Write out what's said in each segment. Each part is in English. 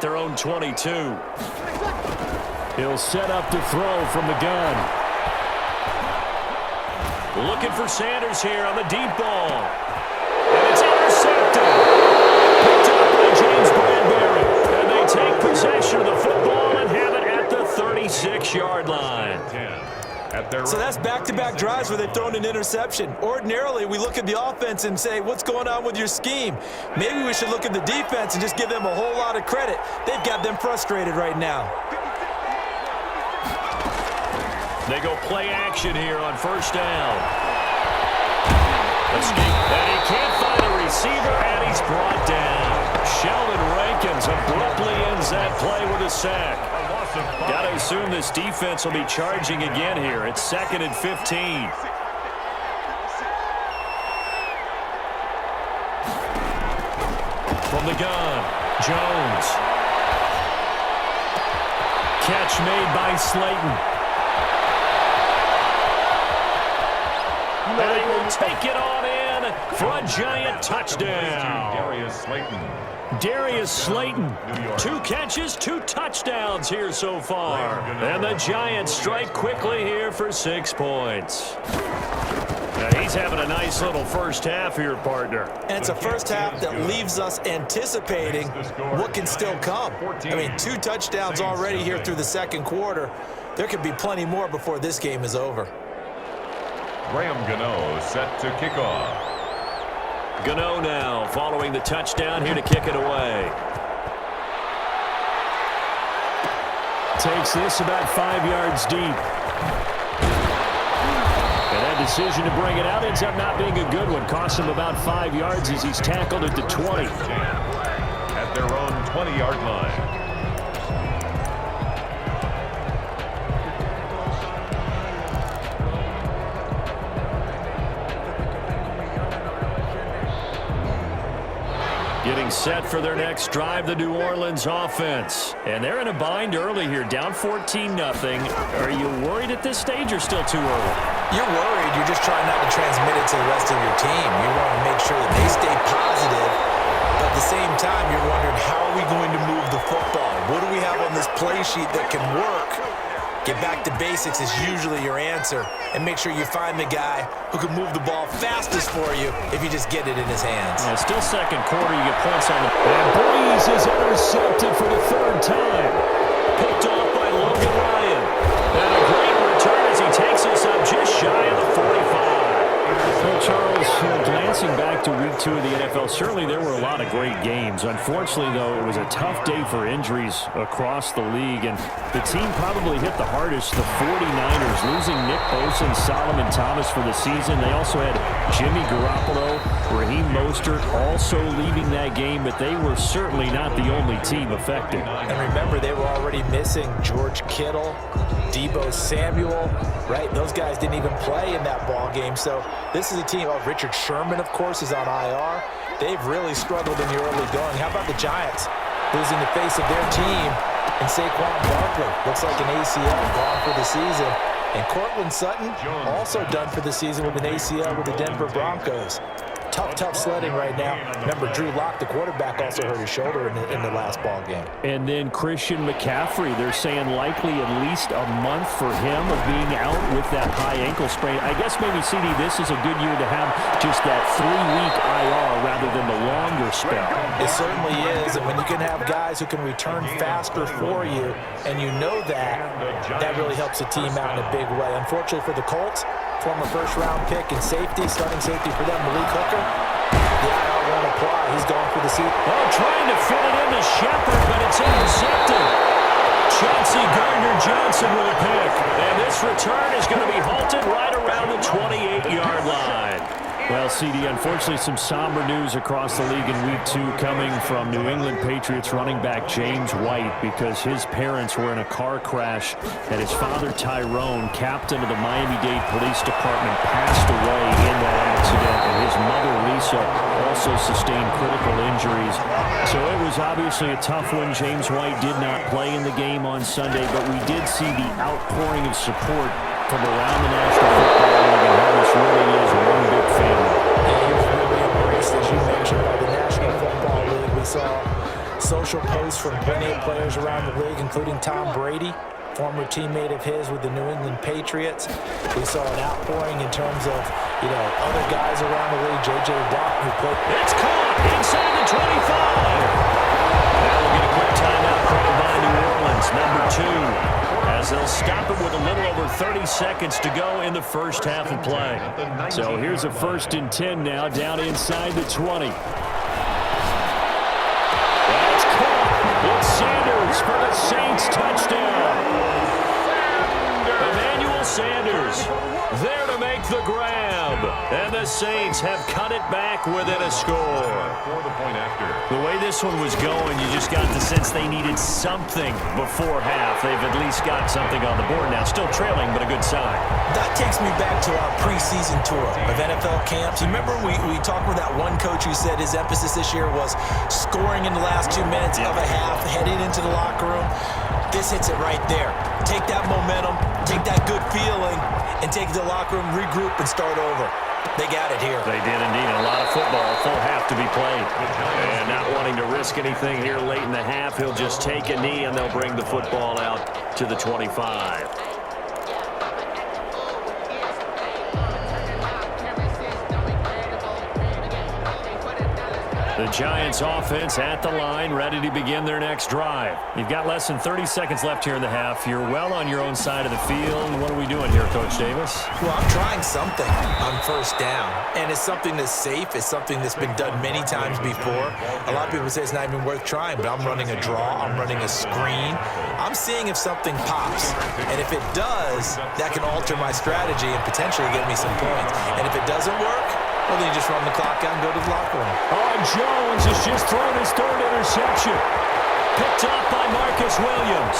Their own 22. He'll set up to throw from the gun. Looking for Sanders here on the deep ball. And it's intercepted. Picked up by James Bradbury. And they take possession of the football and have it at the 36-yard line. So that's back-to-back drives where they've thrown an interception. Ordinarily, we look at the offense and say, what's going on with your scheme? Maybe we should look at the defense and just give them a whole lot of credit. They've got them frustrated right now. They go play action here on first down. And he can't find a receiver, and he's brought down. Sheldon Rankins abruptly ends that play with a sack. Got to assume this defense will be charging again here. It's 2nd and 15. From the gun, Jones. Catch made by Slayton. And he will take it on in for a giant touchdown. Darius Slayton, 2 catches, 2 touchdowns here so far. And the Giants strike quickly here for 6 points. Now he's having a nice little first half here, partner. And it's a first half that leaves us anticipating what can still come. I mean, 2 touchdowns already here through the second quarter. There could be plenty more before this game is over. Graham Gano set to kick off. Gano now following the touchdown here to kick it away. Takes this about 5 yards deep. And that decision to bring it out ends up not being a good one. Costs him about 5 yards as he's tackled at the 20. At their own 20-yard line. Getting set for their next drive, the New Orleans offense. And they're in a bind early here, down 14-0. Are you worried at this stage or still too early? You're worried. You're just trying not to transmit it to the rest of your team. You want to make sure that they stay positive. But at the same time, you're wondering, how are we going to move the football? What do we have on this play sheet that can work? Get back to basics is usually your answer. And make sure you find the guy who can move the ball fastest for you if you just get it in his hands. Yeah, still second quarter, you get points on the... And Breeze is intercepted for the 3rd time. Picked off by Logan Ryan. And a great return as he takes us up just shy of the 45. Well, Charles, glancing back to week 2 of the NFL, certainly there were a lot of great games. Unfortunately, though, it was a tough day for injuries across the league, and the team probably hit the hardest, the 49ers, losing Nick Bosa and Solomon Thomas for the season. They also had Jimmy Garoppolo, Raheem Mostert also leaving that game, but they were certainly not the only team affected. And remember, they were already missing George Kittle, Deebo Samuel, right? Those guys didn't even play in that ball game, so this is a team. Oh, Richard Sherman, of course, is on IR. They've really struggled in the early going. How about the Giants losing the face of their team and Saquon Barkley? Looks like an ACL gone for the season. And Cortland Sutton also done for the season with an ACL with the Denver Broncos. Tough sledding right now. Remember, Drew Lock, the quarterback, also hurt his shoulder in the last ball game. And then Christian McCaffrey, they're saying likely at least a month for him of being out with that high ankle sprain. I guess maybe, CD, this is a good year to have just that 3-week IR rather than the longer spell. It certainly is, and when you can have guys who can return faster for you, and you know that really helps the team out in a big way. Unfortunately for the Colts, former first-round pick and safety, starting safety for them, Malik Hooker, the IR won't apply. He's going for the seat. Oh, trying to fit it into Shepard, but it's intercepted. Chauncey Gardner-Johnson with a pick. And this return is going to be halted right around the 28-yard line. Well, CD, unfortunately some somber news across the league in week 2 coming from New England Patriots running back James White, because his parents were in a car crash and his father Tyrone, captain of the Miami-Dade Police Department, passed away in that accident, and his mother Lisa also sustained critical injuries. So it was obviously a tough one. James White did not play in the game on Sunday, but we did see the outpouring of support from around the National Football League and how this really is one big family. And he was really embraced, as you mentioned, by the National Football League. We saw social posts from plenty of players around the league, including Tom Brady, former teammate of his with the New England Patriots. We saw an outpouring in terms of, other guys around the league. J.J. Watt, who played. It's caught inside the 25. Now we'll get a quick timeout called by New Orleans, number 2. As they'll stop it with a little over 30 seconds to go in the first half of play. So here's a 1st and 10 now, down inside the 20. That's caught. It's Sanders for the Saints touchdown. Emmanuel Sanders there to make the grab. And the Saints have cut it back within a score. The way this one was going, you just got the sense they needed something before half. They've at least got something on the board now. Still trailing, but a good sign. That takes me back to our preseason tour of NFL camps. You remember we talked with that one coach who said his emphasis this year was scoring in the last 2 minutes of a half, heading into the locker room. This hits it right there. Take that momentum, take that good feeling, and take it to the locker room, regroup, and start over. They got it here. They did indeed. A lot of football, full half to be played. And not wanting to risk anything here late in the half, he'll just take a knee, and they'll bring the football out to the 25. The Giants offense at the line, ready to begin their next drive. You've got less than 30 seconds left here in the half. You're well on your own side of the field. What are we doing here, Coach Davis? Well, I'm trying something on first down, and it's something that's safe. It's something that's been done many times before. A lot of people say it's not even worth trying, but I'm running a draw. I'm running a screen. I'm seeing if something pops, and if it does, that can alter my strategy and potentially get me some points. And if it doesn't work, well, then you just run the clock out and go to the locker room. Jones has just thrown his 3rd interception. Picked up by Marcus Williams.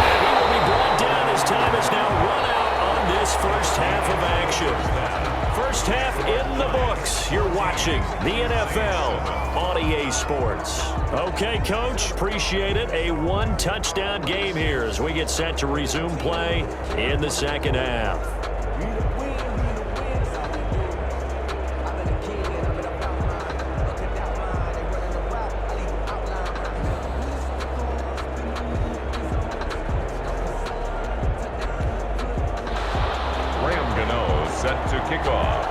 And he will be brought down as time is now run out on this first half of action. First half in the books. You're watching the NFL on EA Sports. Okay, Coach, appreciate it. A 1-touchdown game here as we get set to resume play in the second half. Set to kick off.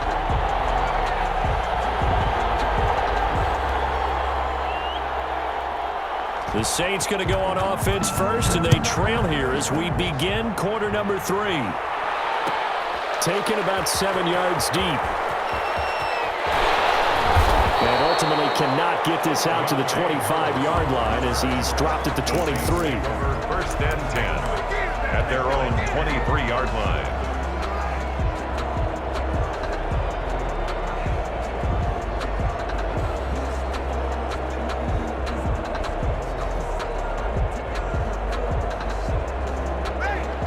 The Saints going to go on offense first, and they trail here as we begin quarter number 3. Taken about 7 yards deep. And ultimately cannot get this out to the 25-yard line as he's dropped at the 23. 1st and 10 at their own 23-yard line.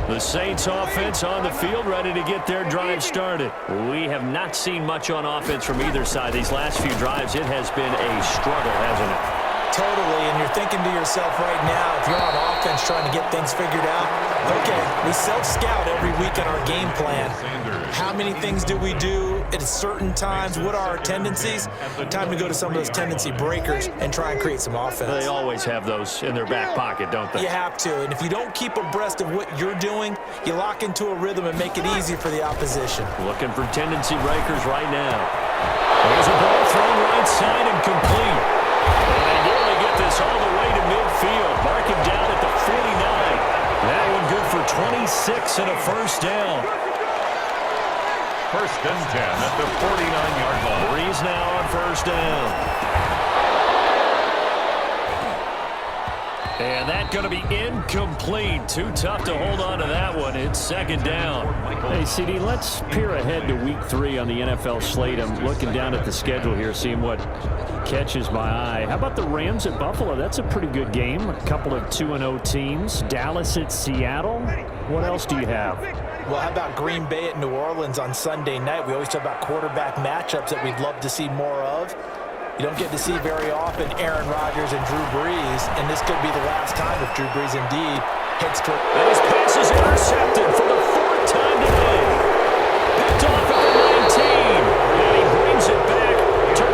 The Saints offense on the field, ready to get their drive started. We have not seen much on offense from either side. These last few drives, it has been a struggle, hasn't it? Totally, and you're thinking to yourself right now, if you're on offense trying to get things figured out, okay, we self-scout every week in our game plan. How many things do we do at certain times? What are our tendencies? Time to go to some of those tendency breakers and try and create some offense. They always have those in their back pocket, don't they? You have to, and if you don't keep abreast of what you're doing, you lock into a rhythm and make it easy for the opposition. Looking for tendency breakers right now. There's a ball thrown right side and complete. And they nearly get this all the way to midfield. Mark him down at the 49. That one good for 26 and a first down. 1st and 10 at the 49-yard line. Breeze now on first down. And that's going to be incomplete. Too tough to hold on to that one. It's 2nd down. Hey, CD, let's peer ahead to week 3 on the NFL slate. I'm looking down at the schedule here, seeing what catches my eye. How about the Rams at Buffalo? That's a pretty good game. A couple of 2-0 teams. Dallas at Seattle. What else do you have? Well, how about Green Bay at New Orleans on Sunday night? We always talk about quarterback matchups that we'd love to see more of. You don't get to see very often Aaron Rodgers and Drew Brees, and this could be the last time if Drew Brees indeed heads toward. And his pass is intercepted for the 4th time today. Picked off at the 19, and he brings it back to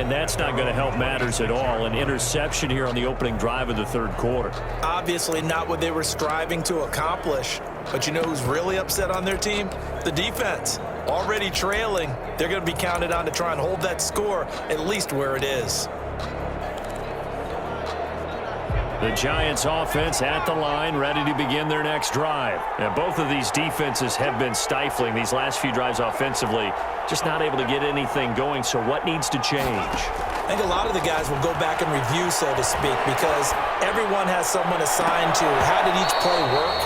And that's not going to help matters at all. An interception here on the opening drive of the third quarter. Obviously not what they were striving to accomplish. But you know who's really upset on their team? The defense. Already trailing. They're going to be counted on to try and hold that score at least where it is. The Giants offense at the line, ready to begin their next drive. And both of these defenses have been stifling these last few drives offensively. Just not able to get anything going, so what needs to change? I think a lot of the guys will go back and review, so to speak, because everyone has someone assigned to how did each play work.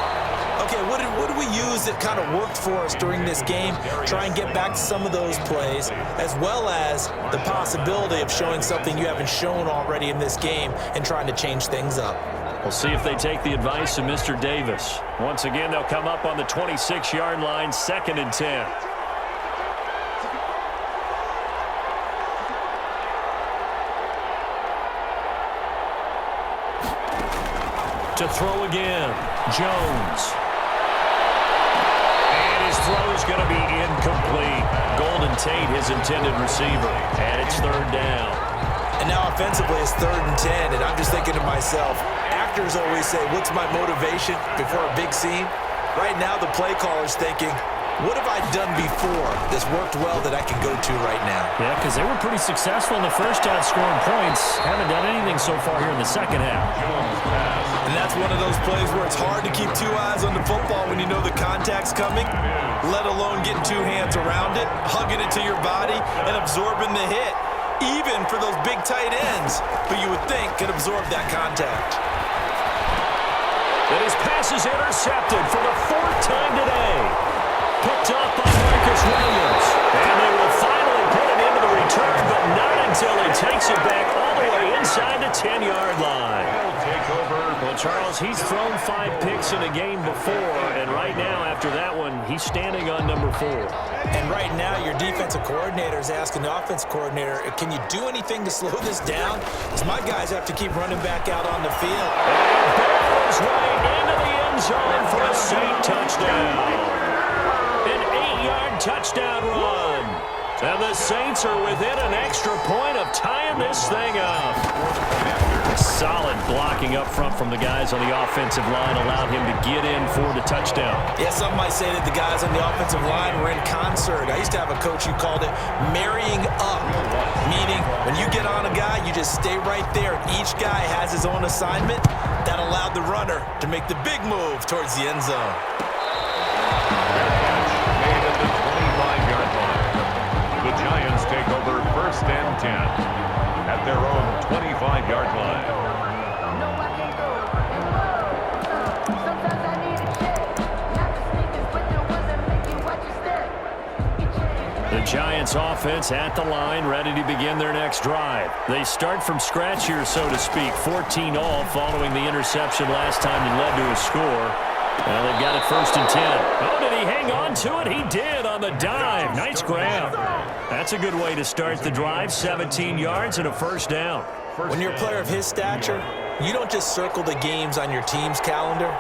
Okay, what did we use that kind of worked for us during this game? Try and get back to some of those plays, as well as the possibility of showing something you haven't shown already in this game and trying to change things up. We'll see if they take the advice of Mr. Davis. Once again, they'll come up on the 26-yard line, 2nd and 10. To throw again, Jones. Throw is going to be incomplete. Golden Tate, his intended receiver, and it's 3rd down. And now offensively it's 3rd and 10, and I'm just thinking to myself, actors always say, what's my motivation before a big scene? Right now the play caller's thinking, what have I done before that's worked well that I can go to right now? Yeah, because they were pretty successful in the first half scoring points. Haven't done anything so far here in the second half. And that's one of those plays where it's hard to keep 2 eyes on the football when you know the contact's coming, let alone getting 2 hands around it, hugging it to your body, and absorbing the hit, even for those big tight ends who you would think could absorb that contact. And his pass is intercepted for the 4th time today. Picked up by Marcus Williams. And they will finally put it into the return, but not until he takes it back all the way inside the 10-yard line. Well, Charles, he's thrown 5 picks in a game before, and right now, after that one, he's standing on number 4. And right now, your defensive coordinator is asking the offensive coordinator, can you do anything to slow this down? Because my guys have to keep running back out on the field. And barrels right into the end zone for a Saint touchdown. An 8-yard touchdown run. And the Saints are within an extra point of tying this thing up. Solid blocking up front from the guys on the offensive line allowed him to get in for the touchdown. Yeah, some might say that the guys on the offensive line were in concert. I used to have a coach who called it marrying up, meaning when you get on a guy, you just stay right there. Each guy has his own assignment. That allowed the runner to make the big move towards the end zone. Made at the 25-yard line. The Giants take over 1st and 10 at their own 25-yard line. The Giants offense at the line, ready to begin their next drive. They start from scratch here, so to speak. 14 all following the interception last time that led to a score. Well, they've got it 1st and 10. Oh, did he hang on to it? He did on the dive. Nice grab. That's a good way to start the drive. 17 yards and a 1st down. When you're a player of his stature, you don't just circle the games on your team's calendar.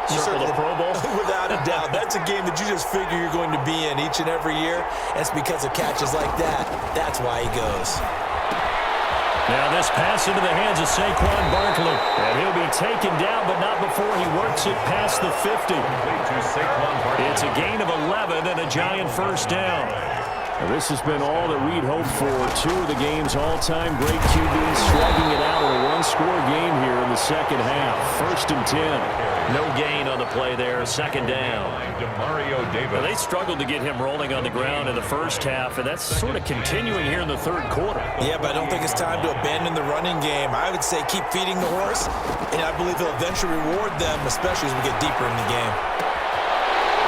You Circle the Pro Bowl? Without a doubt. That's a game that you just figure you're going to be in each and every year. And it's because of catches like that. That's why he goes. Now this pass into the hands of Saquon Barkley. And he'll be taken down, but not before he works it past the 50. It's a gain of 11 and a Giant 1st down. Well, this has been all that we'd hoped for. 2 of the game's all-time great QBs slugging it out in a 1-score game here in the second half. 1st and 10. No gain on the play there. 2nd down. Well, they struggled to get him rolling on the ground in the first half, and that's sort of continuing here in the third quarter. Yeah, but I don't think it's time to abandon the running game. I would say keep feeding the horse, and I believe he'll eventually reward them, especially as we get deeper in the game.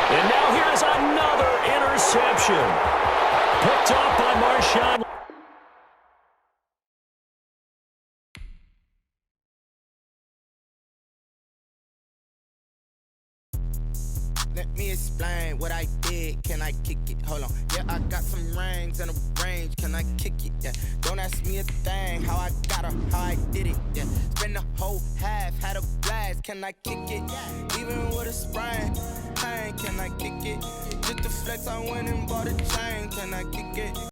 And now here's another interception. Picked up by Marshawn. Let me explain what I did. Can I kick it? Hold on. Yeah, I got some rings and a range. Can I kick it? Yeah. Don't ask me a thing. How I got her, how I did it. Yeah. Spend the whole half, had a blast. Can I kick it? Even with a sprain. Hey, can I kick it? Just the flex, I went and bought a chain. Can I kick it?